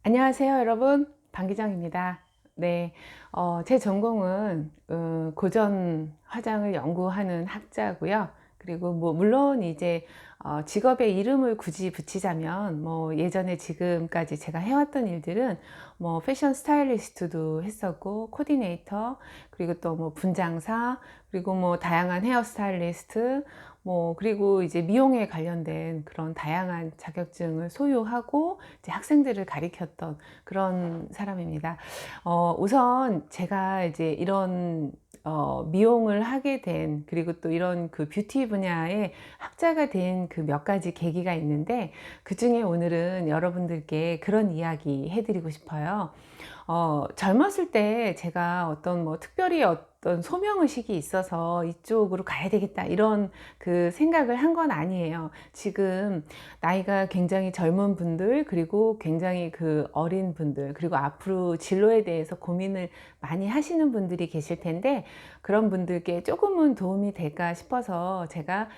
안녕하세요, 여러분. 방기정입니다. 네, 제 전공은 고전 화장을 연구하는 학자고요. 그리고 뭐 물론 이제 직업의 이름을 굳이 붙이자면 뭐 예전에 지금까지 제가 해왔던 일들은 뭐 패션 스타일리스트도 했었고, 코디네이터, 그리고 또 뭐 분장사, 그리고 뭐 다양한 헤어 스타일리스트, 뭐 그리고 이제 미용에 관련된 그런 다양한 자격증을 소유하고 이제 학생들을 가리켰던 그런 사람입니다. 우선 제가 이제 이런 미용을 하게 된, 그리고 또 이런 그 뷰티 분야의 학자가 된 그 몇 가지 계기가 있는데, 그 중에 오늘은 여러분들께 그런 이야기 해드리고 싶어요. 젊었을 때 제가 어떤 뭐 특별히 어떤 소명의식이 있어서 이쪽으로 가야 되겠다 이런 그 생각을 한 건 아니에요. 지금 나이가 굉장히 젊은 분들, 그리고 굉장히 그 어린 분들, 그리고 앞으로 진로에 대해서 고민을 많이 하시는 분들이 계실 텐데, 그런 분들께 조금은 도움이 될까 싶어서 제가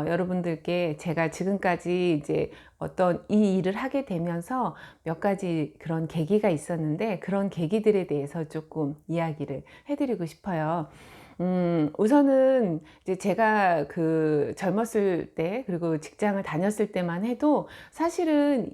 여러분들께 제가 지금까지 이제 어떤 이 일을 하게 되면서 몇 가지 그런 계기가 있었는데, 그런 계기들에 대해서 조금 이야기를 해드리고 싶어요. 우선은 이제 제가 그 젊었을 때, 그리고 직장을 다녔을 때만 해도 사실은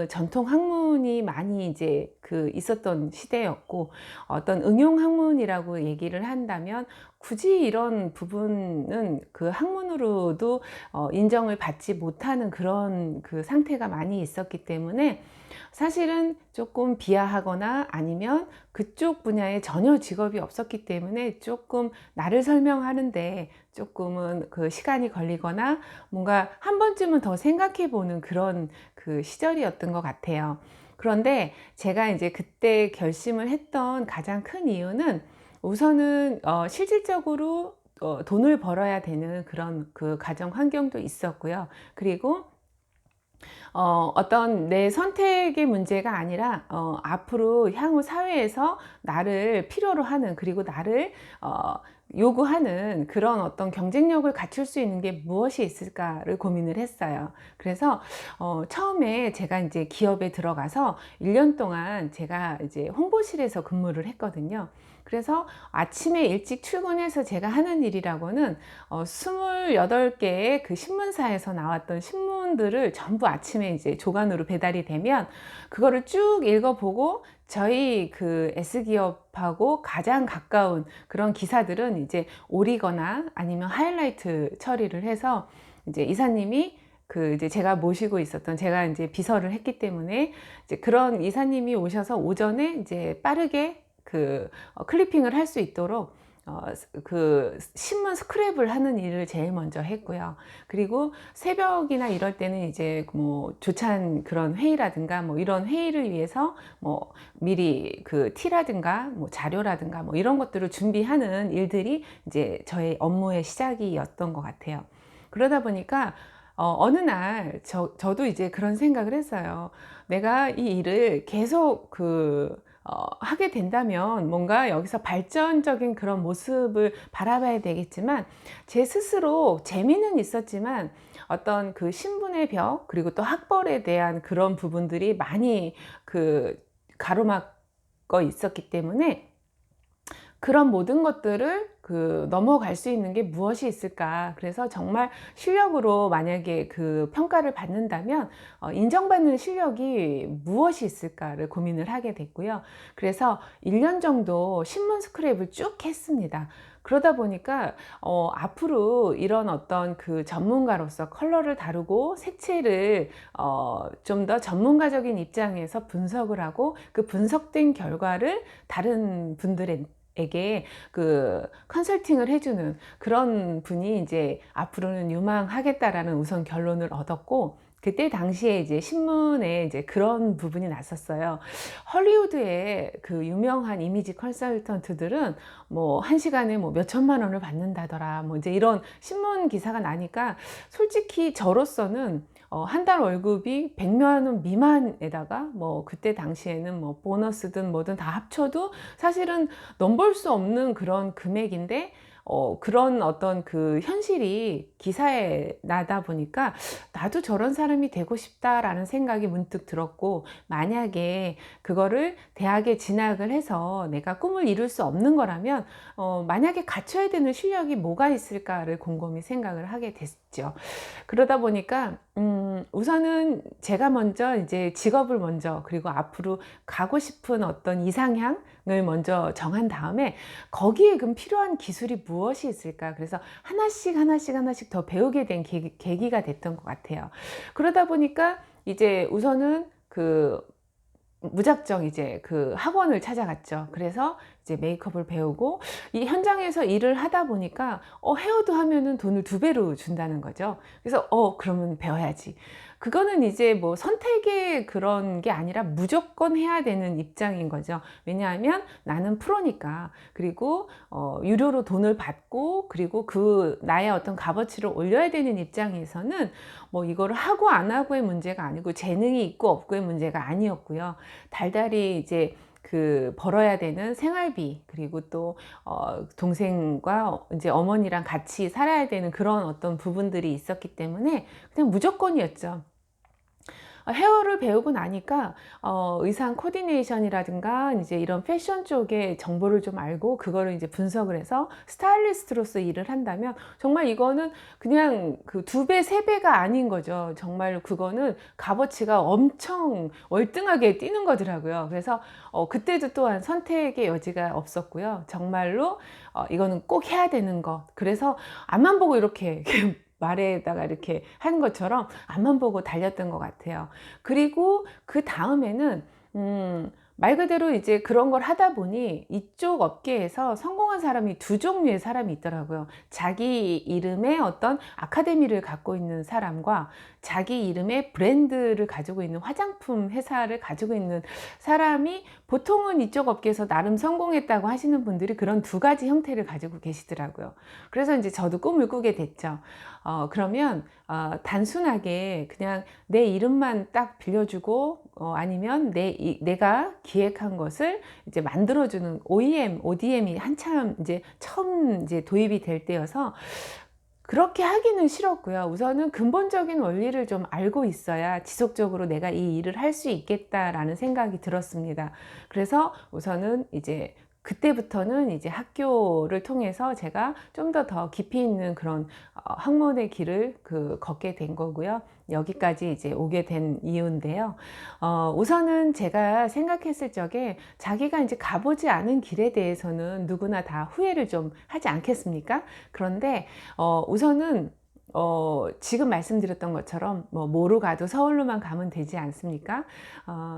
전통 학문이 많이 이제 그 있었던 시대였고, 어떤 응용 학문이라고 얘기를 한다면 굳이 이런 부분은 그 학문으로도 인정을 받지 못하는 그런 그 상태가 많이 있었기 때문에, 사실은 조금 비하하거나 아니면 그쪽 분야에 전혀 직업이 없었기 때문에 조금 나를 설명하는데 조금은 그 시간이 걸리거나 뭔가 한 번쯤은 더 생각해 보는 그런 그 시절이었던 것 같아요. 그런데 제가 이제 그때 결심을 했던 가장 큰 이유는, 우선은 실질적으로 돈을 벌어야 되는 그런 그 가정 환경도 있었고요. 그리고 어떤 내 선택의 문제가 아니라 앞으로 향후 사회에서 나를 필요로 하는, 그리고 나를 요구하는 그런 어떤 경쟁력을 갖출 수 있는 게 무엇이 있을까를 고민을 했어요. 그래서 처음에 제가 이제 기업에 들어가서 1년 동안 제가 이제 홍보실에서 근무를 했거든요. 그래서 아침에 일찍 출근해서 제가 하는 일이라고는 28개의 그 신문사에서 나왔던 신문들을 전부 아침에 이제 조간으로 배달이 되면, 그거를 쭉 읽어보고 저희 그 S기업하고 가장 가까운 그런 기사들은 이제 오리거나 아니면 하이라이트 처리를 해서, 이제 이사님이 그 이제 제가 모시고 있었던, 제가 이제 비서를 했기 때문에 이제 그런 이사님이 오셔서 오전에 이제 빠르게 그 클리핑을 할 수 있도록 그 신문 스크랩을 하는 일을 제일 먼저 했고요. 그리고 새벽이나 이럴 때는 이제 뭐 조찬 그런 회의라든가 뭐 이런 회의를 위해서 뭐 미리 그 티라든가 뭐 자료라든가 뭐 이런 것들을 준비하는 일들이 이제 저의 업무의 시작이었던 것 같아요. 그러다 보니까 어느 날 저도 이제 그런 생각을 했어요. 내가 이 일을 계속 하게 된다면 뭔가 여기서 발전적인 그런 모습을 바라봐야 되겠지만, 제 스스로 재미는 있었지만 어떤 그 신분의 벽, 그리고 또 학벌에 대한 그런 부분들이 많이 그 가로막고 있었기 때문에, 그런 모든 것들을 그 넘어갈 수 있는 게 무엇이 있을까. 그래서 정말 실력으로 만약에 그 평가를 받는다면 인정받는 실력이 무엇이 있을까를 고민을 하게 됐고요. 그래서 1년 정도 신문 스크랩을 쭉 했습니다. 그러다 보니까 앞으로 이런 어떤 그 전문가로서 컬러를 다루고 색채를 좀 더 전문가적인 입장에서 분석을 하고, 그 분석된 결과를 다른 분들에게 그 컨설팅을 해주는 그런 분이 이제 앞으로는 유망하겠다라는 우선 결론을 얻었고, 그때 당시에 이제 신문에 이제 그런 부분이 났었어요. 헐리우드의 그 유명한 이미지 컨설턴트들은 뭐 한 시간에 뭐 몇 천만 원을 받는다더라, 뭐 이제 이런 신문 기사가 나니까, 솔직히 저로서는 한 달 월급이 100만 원 미만에다가 뭐 그때 당시에는 뭐 보너스든 뭐든 다 합쳐도 사실은 넘볼 수 없는 그런 금액인데, 그런 어떤 그 현실이 기사에 나다 보니까 '나도 저런 사람이 되고 싶다.'라는 생각이 문득 들었고, 만약에 그거를 대학에 진학을 해서 내가 꿈을 이룰 수 없는 거라면 만약에 갖춰야 되는 실력이 뭐가 있을까를 곰곰이 생각을 하게 됐죠. 그러다 보니까 우선은 제가 먼저 이제 직업을 먼저, 그리고 앞으로 가고 싶은 어떤 이상향을 먼저 정한 다음에 거기에 그럼 필요한 기술이 무엇이 있을까? 그래서 하나씩 하나씩 하나씩 더 배우게 된 계기가 됐던 것 같아요. 그러다 보니까 이제 우선은 무작정 이제 그 학원을 찾아갔죠. 그래서 이제 메이크업을 배우고, 이 현장에서 일을 하다 보니까 헤어도 하면은 돈을 2배로 준다는 거죠. 그래서 그러면 배워야지. 그거는 이제 뭐 선택의 그런 게 아니라 무조건 해야 되는 입장인 거죠. 왜냐하면 나는 프로니까. 그리고 유료로 돈을 받고, 그리고 그 나의 어떤 값어치를 올려야 되는 입장에서는 뭐 이거를 하고 안 하고의 문제가 아니고, 재능이 있고 없고의 문제가 아니었고요. 달달이 이제 벌어야 되는 생활비, 그리고 또 동생과 이제 어머니랑 같이 살아야 되는 그런 어떤 부분들이 있었기 때문에 그냥 무조건이었죠. 헤어를 배우고 나니까 의상 코디네이션이라든가 이제 이런 패션 쪽의 정보를 좀 알고, 그거를 이제 분석을 해서 스타일리스트로서 일을 한다면 정말 이거는 그냥 그 2배, 3배가 아닌 거죠. 정말 그거는 값어치가 엄청 월등하게 뛰는 거더라고요. 그래서 그때도 또한 선택의 여지가 없었고요. 정말로 이거는 꼭 해야 되는 것. 그래서 앞만 보고 이렇게 말에다가 이렇게 한 것처럼 앞만 보고 달렸던 것 같아요. 그리고 그 다음에는 말 그대로 이제 그런 걸 하다 보니 이쪽 업계에서 성공한 사람이 2종류의 사람이 있더라고요. 자기 이름의 어떤 아카데미를 갖고 있는 사람과 자기 이름의 브랜드를 가지고 있는 화장품 회사를 가지고 있는 사람이, 보통은 이쪽 업계에서 나름 성공했다고 하시는 분들이 그런 2가지 형태를 가지고 계시더라고요. 그래서 이제 저도 꿈을 꾸게 됐죠. 그러면 단순하게 그냥 내 이름만 딱 빌려주고, 아니면 내가 기획한 것을 이제 만들어주는 OEM, ODM이 한참 이제 처음 이제 도입이 될 때여서 그렇게 하기는 싫었고요. 우선은 근본적인 원리를 좀 알고 있어야 지속적으로 내가 이 일을 할 수 있겠다라는 생각이 들었습니다. 그래서 우선은 이제 그때부터는 이제 학교를 통해서 제가 좀 더 깊이 있는 그런 학문의 길을 걷게 된 거고요. 여기까지 이제 오게 된 이유인데요. 우선은 제가 생각했을 적에 자기가 이제 가보지 않은 길에 대해서는 누구나 다 후회를 좀 하지 않겠습니까? 그런데 우선은 지금 말씀드렸던 것처럼 뭐 뭐로 가도 서울로만 가면 되지 않습니까?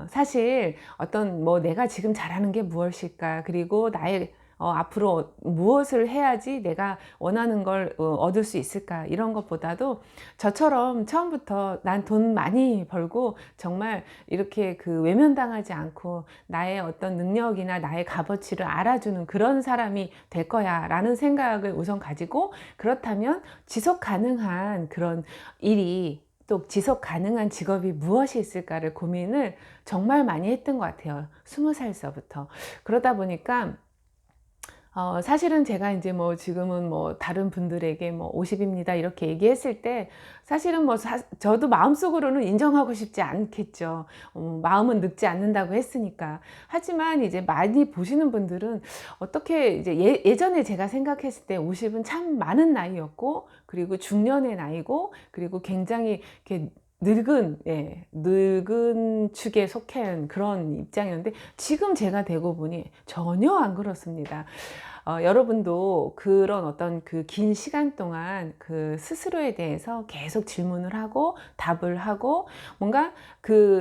사실 어떤 뭐 내가 지금 잘하는 게 무엇일까, 그리고 나의 앞으로 무엇을 해야지 내가 원하는 걸 얻을 수 있을까, 이런 것보다도 저처럼 처음부터 난 돈 많이 벌고 정말 이렇게 외면당하지 않고 나의 어떤 능력이나 나의 값어치를 알아주는 그런 사람이 될 거야 라는 생각을 우선 가지고, 그렇다면 지속 가능한 그런 일이, 또 지속 가능한 직업이 무엇이 있을까를 고민을 정말 많이 했던 것 같아요. 20살서부터. 그러다 보니까 사실은 제가 이제 뭐 지금은 뭐 다른 분들에게 뭐 50입니다 이렇게 얘기했을 때, 사실은 뭐 저도 마음속으로는 인정하고 싶지 않겠죠. 마음은 늙지 않는다고 했으니까. 하지만 이제 많이 보시는 분들은 어떻게 이제 예전에 제가 생각했을 때 50은 참 많은 나이였고, 그리고 중년의 나이고, 그리고 굉장히 이렇게 늙은 축에 속한 그런 입장이었는데, 지금 제가 되고 보니 전혀 안 그렇습니다. 여러분도 그런 어떤 긴 시간 동안 스스로에 대해서 계속 질문을 하고 답을 하고, 뭔가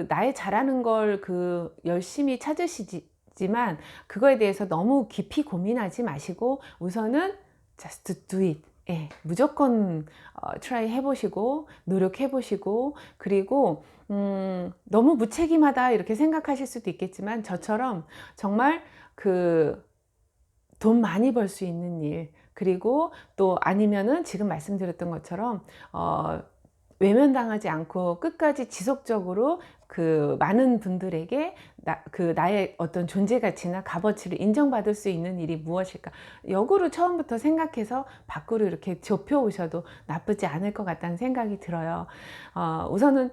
나의 잘하는 걸 열심히 찾으시지만 그거에 대해서 너무 깊이 고민하지 마시고, 우선은 just do it. 예, 무조건 트라이 해보시고 노력해보시고, 그리고 너무 무책임하다 이렇게 생각하실 수도 있겠지만, 저처럼 정말 돈 많이 벌 수 있는 일, 그리고 또 아니면은 지금 말씀드렸던 것처럼 외면당하지 않고 끝까지 지속적으로 그 많은 분들에게 나의 어떤 존재 가치나 값어치를 인정받을 수 있는 일이 무엇일까? 역으로 처음부터 생각해서 밖으로 이렇게 좁혀 오셔도 나쁘지 않을 것 같다는 생각이 들어요. 우선은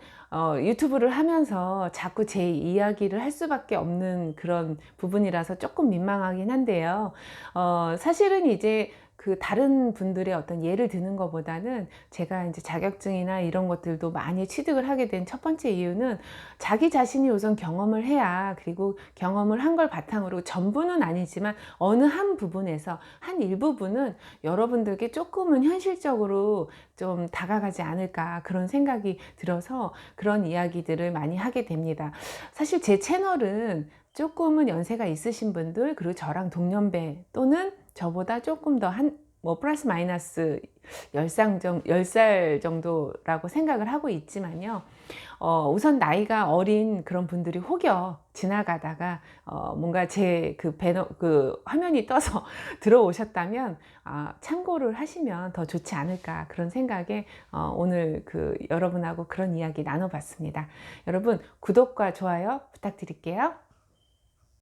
유튜브를 하면서 자꾸 제 이야기를 할 수밖에 없는 그런 부분이라서 조금 민망하긴 한데요. 사실은 이제 그 다른 분들의 어떤 예를 드는 것보다는 제가 이제 자격증이나 이런 것들도 많이 취득을 하게 된 첫 번째 이유는 자기 자신이 우선 경험을 해야, 그리고 경험을 한 걸 바탕으로 전부는 아니지만 어느 한 부분에서 한 일부분은 여러분들께 조금은 현실적으로 좀 다가가지 않을까, 그런 생각이 들어서 그런 이야기들을 많이 하게 됩니다. 사실 제 채널은 조금은 연세가 있으신 분들, 그리고 저랑 동년배 또는 저보다 조금 더 뭐 플러스 마이너스 10살 정도라고 생각을 하고 있지만요. 우선 나이가 어린 그런 분들이 혹여 지나가다가 뭔가 제 그 배너 그 화면이 떠서 들어오셨다면 참고를 하시면 더 좋지 않을까, 그런 생각에 오늘 그 여러분하고 그런 이야기 나눠봤습니다. 여러분, 구독과 좋아요 부탁드릴게요.